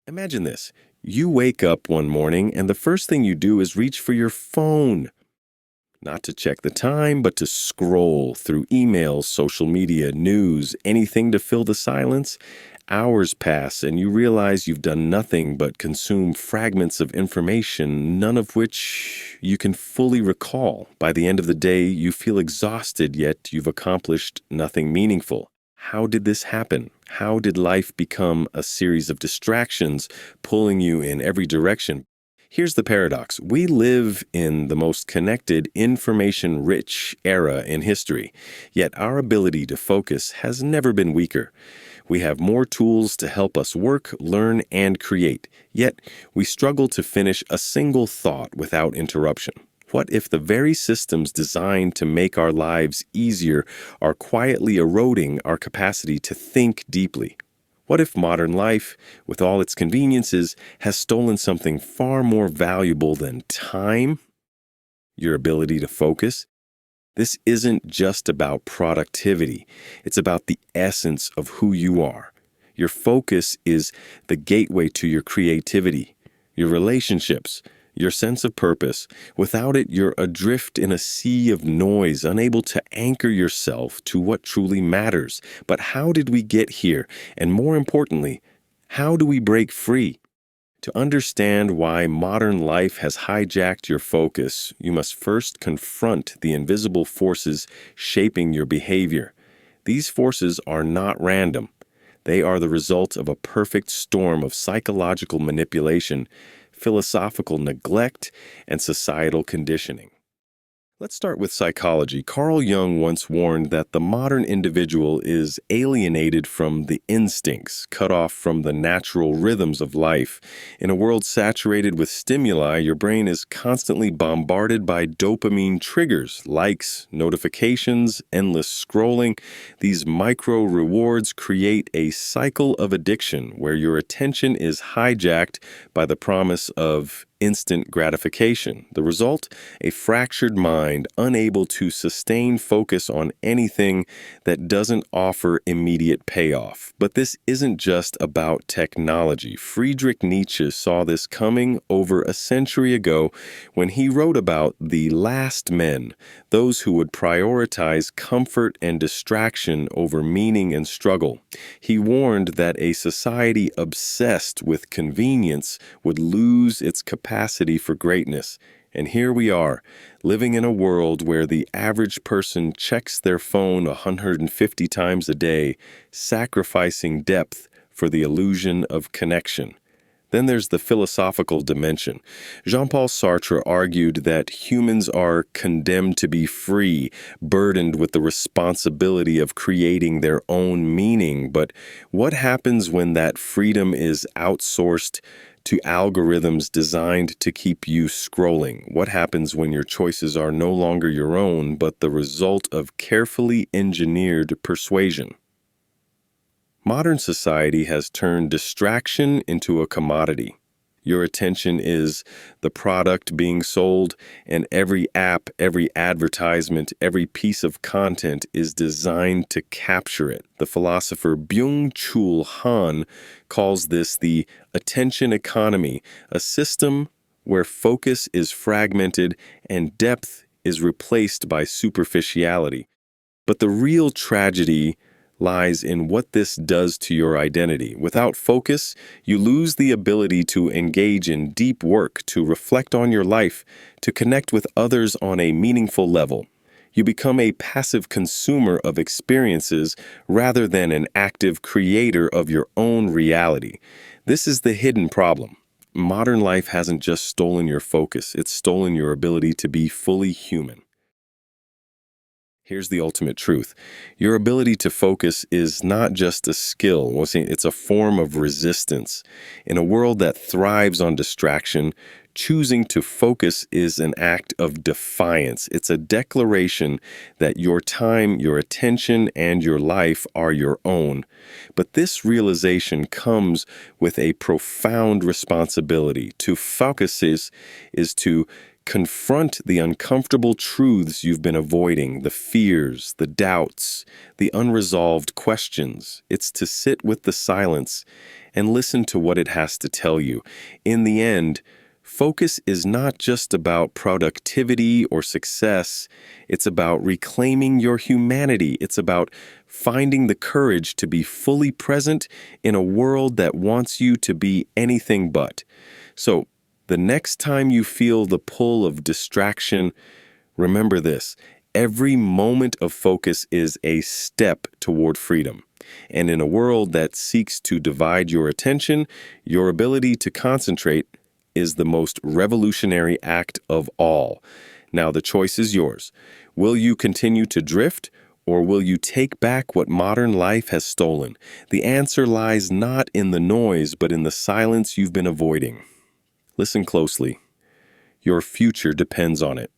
Imagine this. You wake up one morning and the first thing you do is reach for your phone. Not to check the time, but to scroll through emails, social media, news, anything to fill the silence. Hours pass and you realize you've done nothing but consume fragments of information, none of which you can fully recall. By the end of the day, you feel exhausted, yet you've accomplished nothing meaningful. How did this happen? How did life become a series of distractions pulling you in every direction? Here's the paradox. We live in the most connected, information-rich era in history, yet our ability to focus has never been weaker. We have more tools to help us work, learn, and create, yet we struggle to finish a single thought without interruption. What if the very systems designed to make our lives easier are quietly eroding our capacity to think deeply? What if modern life, with all its conveniences, has stolen something far more valuable than time? Your ability to focus? This isn't just about productivity. It's about the essence of who you are. Your focus is the gateway to your creativity, your relationships, your sense of purpose. Without it, you're adrift in a sea of noise, unable to anchor yourself to what truly matters. But how did we get here? And more importantly, how do we break free? To understand why modern life has hijacked your focus, you must first confront the invisible forces shaping your behavior. These forces are not random. They are the result of a perfect storm of psychological manipulation, philosophical neglect, and societal conditioning. Let's start with psychology. Carl Jung once warned that the modern individual is alienated from the instincts, cut off from the natural rhythms of life. In a world saturated with stimuli, your brain is constantly bombarded by dopamine triggers, likes, notifications, endless scrolling. These micro rewards create a cycle of addiction where your attention is hijacked by the promise of instant gratification. The result? A fractured mind, unable to sustain focus on anything that doesn't offer immediate payoff. But this isn't just about technology. Friedrich Nietzsche saw this coming over a century ago when he wrote about the last men, those who would prioritize comfort and distraction over meaning and struggle. He warned that a society obsessed with convenience would lose its capacity for greatness. And here we are, living in a world where the average person checks their phone 150 times a day, sacrificing depth for the illusion of connection. Then there's the philosophical dimension. Jean-Paul Sartre argued that humans are condemned to be free, burdened with the responsibility of creating their own meaning. But what happens when that freedom is outsourced to algorithms designed to keep you scrolling? What happens when your choices are no longer your own, but the result of carefully engineered persuasion? Modern society has turned distraction into a commodity. Your attention is the product being sold, and every app, every advertisement, every piece of content is designed to capture it. The philosopher Byung-Chul Han calls this the attention economy, a system where focus is fragmented and depth is replaced by superficiality. But the real tragedy lies in what this does to your identity. Without focus, you lose the ability to engage in deep work, to reflect on your life, to connect with others on a meaningful level. You become a passive consumer of experiences rather than an active creator of your own reality. This is the hidden problem. Modern life hasn't just stolen your focus, it's stolen your ability to be fully human. Here's the ultimate truth. Your ability to focus is not just a skill. It's a form of resistance. In a world that thrives on distraction, choosing to focus is an act of defiance. It's a declaration that your time, your attention, and your life are your own. But this realization comes with a profound responsibility. To focus is to Confront the uncomfortable truths you've been avoiding, the fears, the doubts, the unresolved questions. It's to sit with the silence and listen to what it has to tell you. In the end, focus is not just about productivity or success. It's about reclaiming your humanity. It's about finding the courage to be fully present in a world that wants you to be anything but. So, the next time you feel the pull of distraction, remember this: every moment of focus is a step toward freedom. And in a world that seeks to divide your attention, your ability to concentrate is the most revolutionary act of all. Now the choice is yours. Will you continue to drift, or will you take back what modern life has stolen? The answer lies not in the noise, but in the silence you've been avoiding. Listen closely. Your future depends on it.